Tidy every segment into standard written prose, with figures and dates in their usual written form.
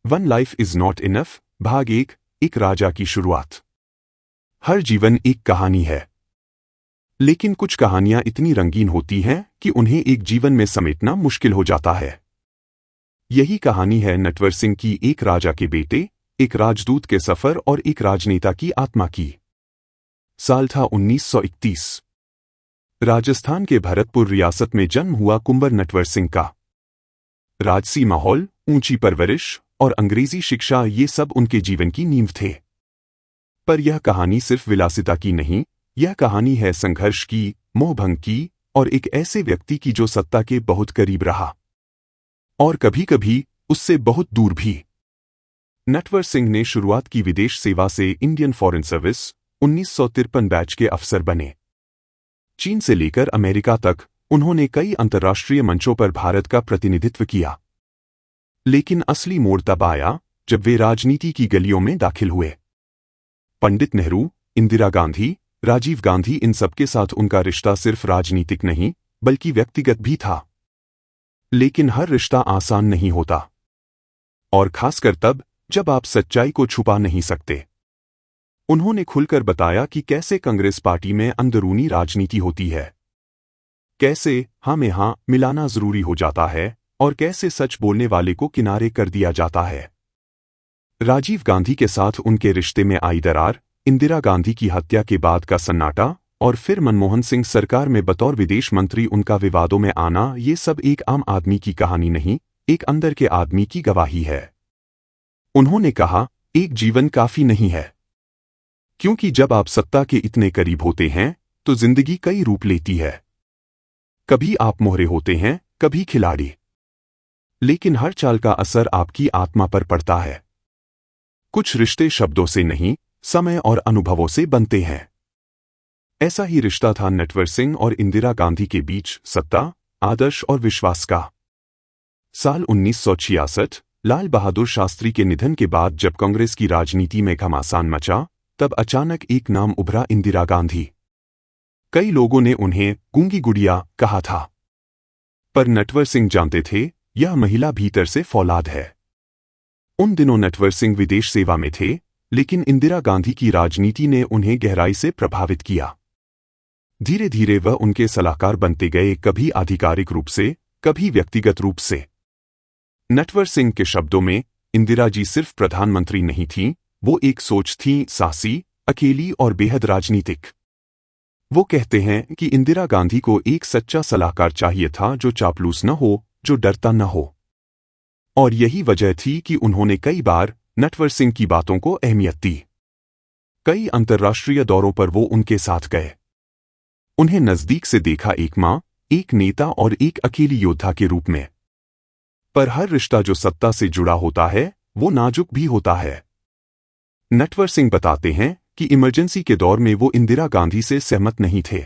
One life is not enough, भाग एक राजा की शुरुआत। हर जीवन एक कहानी है, लेकिन कुछ कहानियां इतनी रंगीन होती हैं कि उन्हें एक जीवन में समेटना मुश्किल हो जाता है। यही कहानी है नटवर सिंह की, एक राजा के बेटे, एक राजदूत के सफर और एक राजनेता की आत्मा की। साल था 1931। राजस्थान के भरतपुर रियासत में जन्म हुआ कुंवर नटवर सिंह का। राजसी माहौल, ऊंची परवरिश और अंग्रेजी शिक्षा, ये सब उनके जीवन की नींव थे। पर यह कहानी सिर्फ विलासिता की नहीं, यह कहानी है संघर्ष की, मोहभंग की और एक ऐसे व्यक्ति की जो सत्ता के बहुत करीब रहा और कभी-कभी उससे बहुत दूर भी। नटवर सिंह ने शुरुआत की विदेश सेवा से। इंडियन फॉरेन सर्विस 1953 बैच के अफसर बने। चीन से लेकर अमेरिका तक उन्होंने कई अंतर्राष्ट्रीय मंचों पर भारत का प्रतिनिधित्व किया। लेकिन असली मोड़ तब आया जब वे राजनीति की गलियों में दाखिल हुए। पंडित नेहरू, इंदिरा गांधी, राजीव गांधी, इन सबके साथ उनका रिश्ता सिर्फ राजनीतिक नहीं बल्कि व्यक्तिगत भी था। लेकिन हर रिश्ता आसान नहीं होता, और खासकर तब जब आप सच्चाई को छुपा नहीं सकते। उन्होंने खुलकर बताया कि कैसे कांग्रेस पार्टी में अंदरूनी राजनीति होती है, कैसे हाँ में हाँ मिलाना जरूरी हो जाता है और कैसे सच बोलने वाले को किनारे कर दिया जाता है। राजीव गांधी के साथ उनके रिश्ते में आई दरार, इंदिरा गांधी की हत्या के बाद का सन्नाटा और फिर मनमोहन सिंह सरकार में बतौर विदेश मंत्री उनका विवादों में आना, ये सब एक आम आदमी की कहानी नहीं, एक अंदर के आदमी की गवाही है। उन्होंने कहा, एक जीवन काफी नहीं है, क्योंकि जब आप सत्ता के इतने करीब होते हैं तो जिंदगी कई रूप लेती है। कभी आप मोहरे होते हैं, कभी खिलाड़ी, लेकिन हर चाल का असर आपकी आत्मा पर पड़ता है। कुछ रिश्ते शब्दों से नहीं, समय और अनुभवों से बनते हैं। ऐसा ही रिश्ता था नटवर सिंह और इंदिरा गांधी के बीच, सत्ता, आदर्श और विश्वास का। साल 1966, लाल बहादुर शास्त्री के निधन के बाद जब कांग्रेस की राजनीति में घमासान मचा, तब अचानक एक नाम उभरा, इंदिरा गांधी। कई लोगों ने उन्हें गूंगी गुड़िया कहा था, पर नटवर सिंह जानते थे यह महिला भीतर से फौलाद है। उन दिनों नटवर सिंह विदेश सेवा में थे, लेकिन इंदिरा गांधी की राजनीति ने उन्हें गहराई से प्रभावित किया। धीरे धीरे वह उनके सलाहकार बनते गए, कभी आधिकारिक रूप से, कभी व्यक्तिगत रूप से। नटवर सिंह के शब्दों में, इंदिरा जी सिर्फ प्रधानमंत्री नहीं थीं, वो एक सोच थीं, साहसी, अकेली और बेहद राजनीतिक। वो कहते हैं कि इंदिरा गांधी को एक सच्चा सलाहकार चाहिए था, जो चापलूस न हो, जो डरता न हो। और यही वजह थी कि उन्होंने कई बार नटवर सिंह की बातों को अहमियत दी। कई अंतर्राष्ट्रीय दौरों पर वो उनके साथ गए, उन्हें नजदीक से देखा, एक मां, एक नेता और एक अकेली योद्धा के रूप में। पर हर रिश्ता जो सत्ता से जुड़ा होता है वो नाजुक भी होता है। नटवर सिंह बताते हैं कि इमरजेंसी के दौर में वो इंदिरा गांधी से सहमत नहीं थे,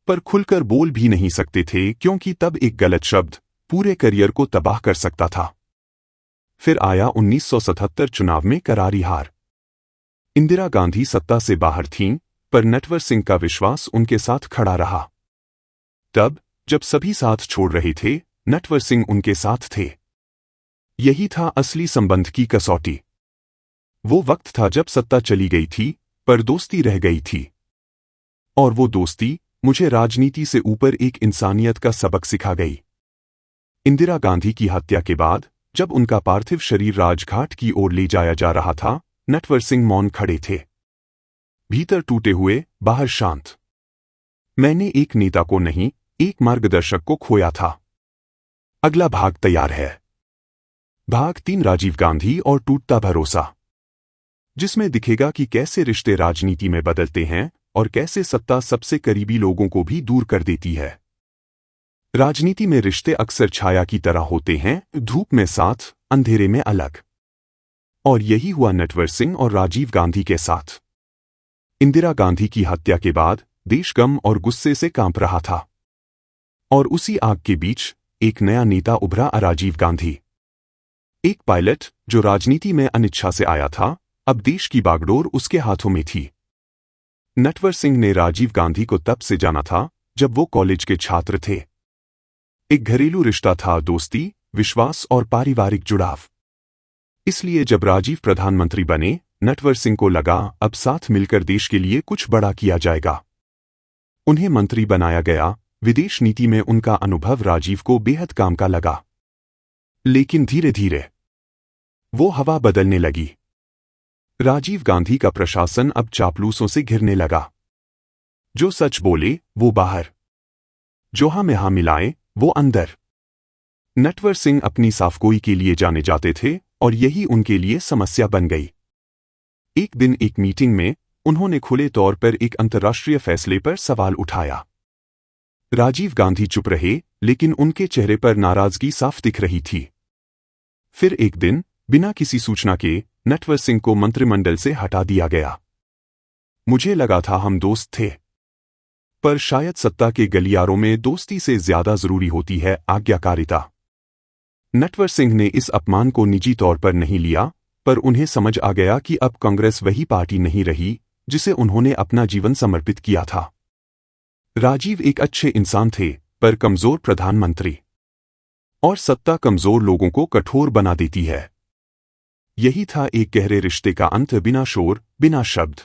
पर खुलकर बोल भी नहीं सकते थे, क्योंकि तब एक गलत शब्द पूरे करियर को तबाह कर सकता था। फिर आया 1977 चुनाव में करारी हार। इंदिरा गांधी सत्ता से बाहर थीं, पर नटवर सिंह का विश्वास उनके साथ खड़ा रहा। तब जब सभी साथ छोड़ रहे थे, नटवर सिंह उनके साथ थे। यही था असली संबंध की कसौटी। वो वक्त था जब सत्ता चली गई थी, पर दोस्ती रह गई थी। और वो दोस्ती मुझे राजनीति से ऊपर एक इंसानियत का सबक सिखा गई। इंदिरा गांधी की हत्या के बाद जब उनका पार्थिव शरीर राजघाट की ओर ले जाया जा रहा था, नटवर सिंह मौन खड़े थे, भीतर टूटे हुए, बाहर शांत। मैंने एक नेता को नहीं, एक मार्गदर्शक को खोया था। अगला भाग तैयार है। भाग 3, राजीव गांधी और टूटता भरोसा, जिसमें दिखेगा कि कैसे रिश्ते राजनीति में बदलते हैं और कैसे सत्ता सबसे करीबी लोगों को भी दूर कर देती है। राजनीति में रिश्ते अक्सर छाया की तरह होते हैं, धूप में साथ, अंधेरे में अलग। और यही हुआ नटवर सिंह और राजीव गांधी के साथ। इंदिरा गांधी की हत्या के बाद देश गम और गुस्से से कांप रहा था, और उसी आग के बीच एक नया नेता उभरा, राजीव गांधी। एक पायलट जो राजनीति में अनिच्छा से आया था, अब देश की बागडोर उसके हाथों में थी। नटवर सिंह ने राजीव गांधी को तब से जाना था जब वो कॉलेज के छात्र थे। एक घरेलू रिश्ता था, दोस्ती, विश्वास और पारिवारिक जुड़ाव। इसलिए जब राजीव प्रधानमंत्री बने, नटवर सिंह को लगा अब साथ मिलकर देश के लिए कुछ बड़ा किया जाएगा। उन्हें मंत्री बनाया गया। विदेश नीति में उनका अनुभव राजीव को बेहद काम का लगा। लेकिन धीरे धीरे वो हवा बदलने लगी। राजीव गांधी का प्रशासन अब चापलूसों से घिरने लगा। जो सच बोले वो बाहर, जो हाँ में हाँ मिलाए वो अंदर। नटवर सिंह अपनी साफगोई के लिए जाने जाते थे और यही उनके लिए समस्या बन गई। एक दिन एक मीटिंग में उन्होंने खुले तौर पर एक अंतर्राष्ट्रीय फैसले पर सवाल उठाया। राजीव गांधी चुप रहे, लेकिन उनके चेहरे पर नाराजगी साफ दिख रही थी। फिर एक दिन बिना किसी सूचना के नटवर सिंह को मंत्रिमंडल से हटा दिया गया। मुझे लगा था हम दोस्त थे, पर शायद सत्ता के गलियारों में दोस्ती से ज्यादा जरूरी होती है आज्ञाकारिता। नटवर सिंह ने इस अपमान को निजी तौर पर नहीं लिया, पर उन्हें समझ आ गया कि अब कांग्रेस वही पार्टी नहीं रही जिसे उन्होंने अपना जीवन समर्पित किया था। राजीव एक अच्छे इंसान थे, पर कमजोर प्रधानमंत्री, और सत्ता कमजोर लोगों को कठोर बना देती है। यही था एक गहरे रिश्ते का अंत, बिना शोर, बिना शब्द।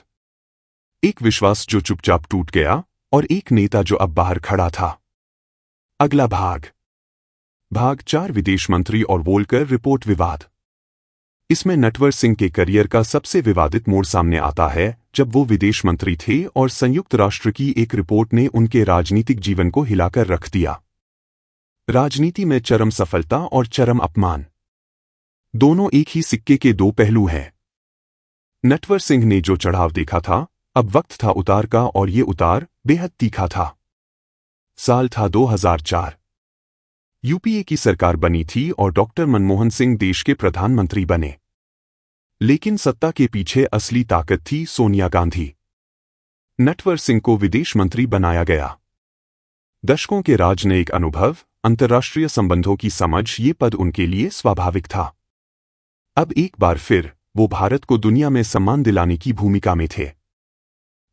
एक विश्वास जो चुपचाप टूट गया और एक नेता जो अब बाहर खड़ा था। अगला भाग 4, विदेश मंत्री और वोल्कर रिपोर्ट विवाद। इसमें नटवर सिंह के करियर का सबसे विवादित मोड़ सामने आता है जब वो विदेश मंत्री थे और संयुक्त राष्ट्र की एक रिपोर्ट ने उनके राजनीतिक जीवन को हिलाकर रख दिया। राजनीति में चरम सफलता और चरम अपमान, दोनों एक ही सिक्के के दो पहलू हैं। नटवर सिंह ने जो चढ़ाव देखा था, अब वक्त था उतार का, और ये उतार बेहद तीखा था। साल था 2004। यूपीए की सरकार बनी थी और डॉक्टर मनमोहन सिंह देश के प्रधानमंत्री बने। लेकिन सत्ता के पीछे असली ताकत थी सोनिया गांधी। नटवर सिंह को विदेश मंत्री बनाया गया। दशकों के राजनयिक अनुभव, अंतर्राष्ट्रीय संबंधों की समझ, ये पद उनके लिए स्वाभाविक था। अब एक बार फिर वो भारत को दुनिया में सम्मान दिलाने की भूमिका में थे।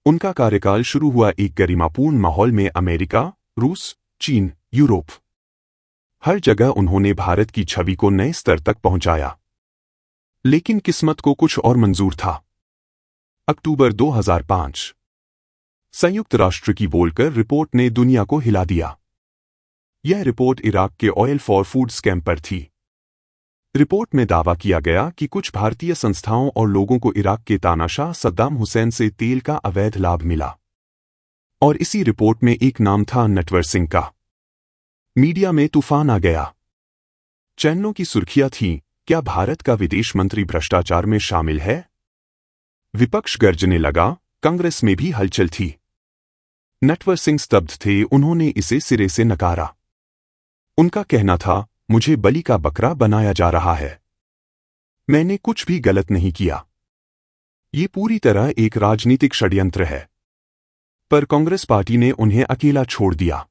उनका कार्यकाल शुरू हुआ एक गरिमापूर्ण माहौल में। अमेरिका, रूस, चीन, यूरोप, हर जगह उन्होंने भारत की छवि को नए स्तर तक पहुंचाया। लेकिन किस्मत को कुछ और मंजूर था। अक्टूबर 2005, संयुक्त राष्ट्र की वोल्कर रिपोर्ट ने दुनिया को हिला दिया। यह रिपोर्ट इराक के ऑयल फॉर फूड स्कैम पर थी। रिपोर्ट में दावा किया गया कि कुछ भारतीय संस्थाओं और लोगों को इराक के तानाशाह सद्दाम हुसैन से तेल का अवैध लाभ मिला। और इसी रिपोर्ट में एक नाम था नटवर सिंह का। मीडिया में तूफान आ गया। चैनलों की सुर्खियां थीं, क्या भारत का विदेश मंत्री भ्रष्टाचार में शामिल है? विपक्ष गर्जने लगा, कांग्रेस में भी हलचल थी। नटवर सिंह स्तब्ध थे, उन्होंने इसे सिरे से नकारा। उनका कहना था, मुझे बलि का बकरा बनाया जा रहा है। मैंने कुछ भी गलत नहीं किया। ये पूरी तरह एक राजनीतिक षड्यंत्र है। पर कांग्रेस पार्टी ने उन्हें अकेला छोड़ दिया।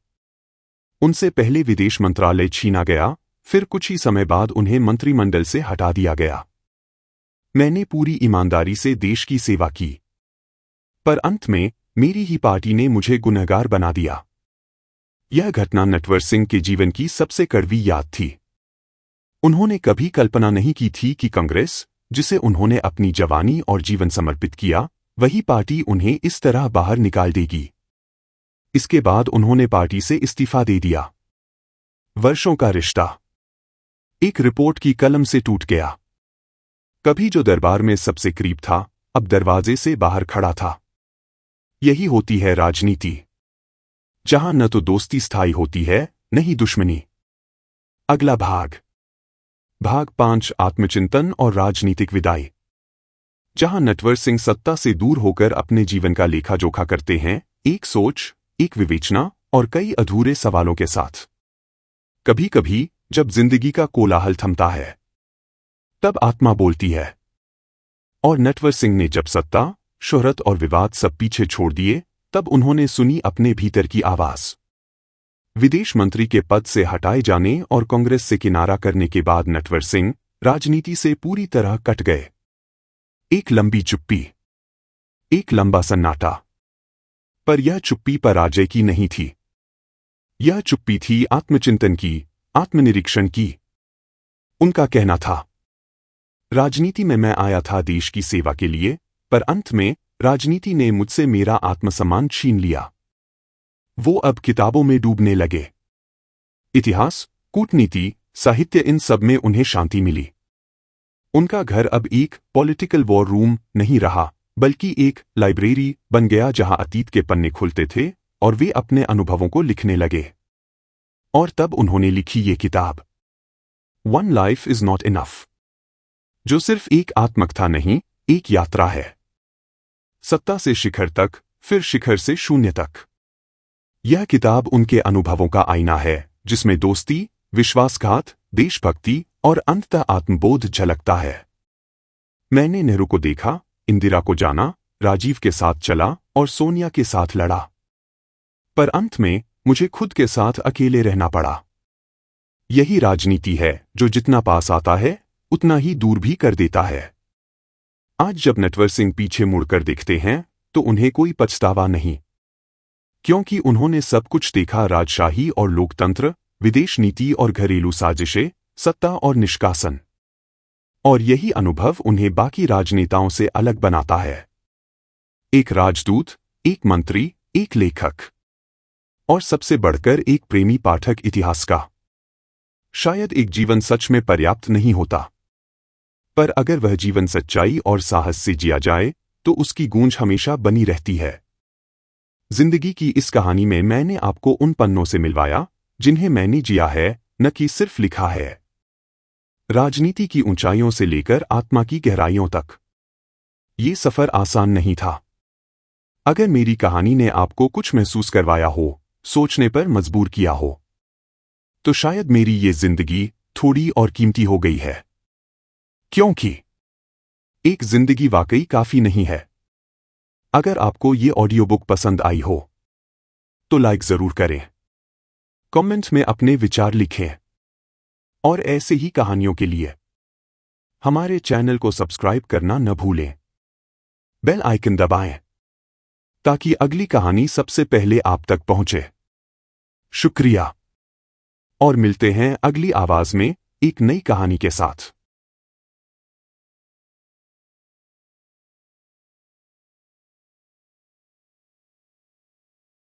उनसे पहले विदेश मंत्रालय छीना गया, फिर कुछ ही समय बाद उन्हें मंत्रिमंडल से हटा दिया गया। मैंने पूरी ईमानदारी से देश की सेवा की, पर अंत में मेरी ही पार्टी ने मुझे गुनहगार बना दिया। यह घटना नटवर सिंह के जीवन की सबसे कड़वी याद थी। उन्होंने कभी कल्पना नहीं की थी कि कांग्रेस, जिसे उन्होंने अपनी जवानी और जीवन समर्पित किया, वही पार्टी उन्हें इस तरह बाहर निकाल देगी। इसके बाद उन्होंने पार्टी से इस्तीफा दे दिया। वर्षों का रिश्ता एक रिपोर्ट की कलम से टूट गया। कभी जो दरबार में सबसे करीब था, अब दरवाजे से बाहर खड़ा था। यही होती है राजनीति, जहां न तो दोस्ती स्थायी होती है, न ही दुश्मनी। अगला भाग 5, आत्मचिंतन और राजनीतिक विदाई। जहां नटवर सिंह सत्ता से दूर होकर अपने जीवन का लेखा जोखा करते हैं, एक सोच, एक विवेचना और कई अधूरे सवालों के साथ। कभी कभी जब जिंदगी का कोलाहल थमता है, तब आत्मा बोलती है। और नटवर सिंह ने जब सत्ता, शोहरत और विवाद सब पीछे छोड़ दिए, तब उन्होंने सुनी अपने भीतर की आवाज। विदेश मंत्री के पद से हटाए जाने और कांग्रेस से किनारा करने के बाद नटवर सिंह राजनीति से पूरी तरह कट गए। एक लंबी चुप्पी, एक लंबा सन्नाटा। पर यह चुप्पी पराजय की नहीं थी। यह चुप्पी थी आत्मचिंतन की, आत्मनिरीक्षण की। उनका कहना था, राजनीति में मैं आया था देश की सेवा के लिए, पर अंत में राजनीति ने मुझसे मेरा आत्मसम्मान छीन लिया। वो अब किताबों में डूबने लगे। इतिहास, कूटनीति, साहित्य, इन सब में उन्हें शांति मिली। उनका घर अब एक पॉलिटिकल वॉर रूम नहीं रहा, बल्कि एक लाइब्रेरी बन गया जहां अतीत के पन्ने खुलते थे और वे अपने अनुभवों को लिखने लगे। और तब उन्होंने लिखी ये किताब, one life is not enough, जो सिर्फ एक आत्मकथा नहीं, एक यात्रा है। सत्ता से शिखर तक, फिर शिखर से शून्य तक। यह किताब उनके अनुभवों का आईना है, जिसमें दोस्ती, विश्वासघात, देशभक्ति और अंततः आत्मबोध झलकता है। मैंने नेहरू को देखा, इंदिरा को जाना, राजीव के साथ चला और सोनिया के साथ लड़ा, पर अंत में मुझे खुद के साथ अकेले रहना पड़ा। यही राजनीति है जो जितना पास आता है उतना ही दूर भी कर देता है। आज जब नटवर सिंह पीछे मुड़कर देखते हैं तो उन्हें कोई पछतावा नहीं, क्योंकि उन्होंने सब कुछ देखा, राजशाही और लोकतंत्र, विदेश नीति और घरेलू साजिशें, सत्ता और निष्कासन। और यही अनुभव उन्हें बाकी राजनेताओं से अलग बनाता है। एक राजदूत, एक मंत्री, एक लेखक और सबसे बढ़कर एक प्रेमी पाठक इतिहास का। शायद एक जीवन सच में पर्याप्त नहीं होता, पर अगर वह जीवन सच्चाई और साहस से जिया जाए तो उसकी गूंज हमेशा बनी रहती है। जिंदगी की इस कहानी में मैंने आपको उन पन्नों से मिलवाया जिन्हें मैंने जिया है, न कि सिर्फ लिखा है। राजनीति की ऊंचाइयों से लेकर आत्मा की गहराइयों तक। ये सफर आसान नहीं था। अगर मेरी कहानी ने आपको कुछ महसूस करवाया हो, सोचने पर मजबूर किया हो, तो शायद मेरी ये जिंदगी थोड़ी और कीमती हो गई है। क्योंकि एक जिंदगी वाकई काफी नहीं है। अगर आपको ये ऑडियो बुक पसंद आई हो तो लाइक जरूर करें, कमेंट में अपने विचार लिखें और ऐसे ही कहानियों के लिए हमारे चैनल को सब्सक्राइब करना न भूलें। बेल आइकन दबाएं ताकि अगली कहानी सबसे पहले आप तक पहुंचे। शुक्रिया और मिलते हैं अगली आवाज में एक नई कहानी के साथ।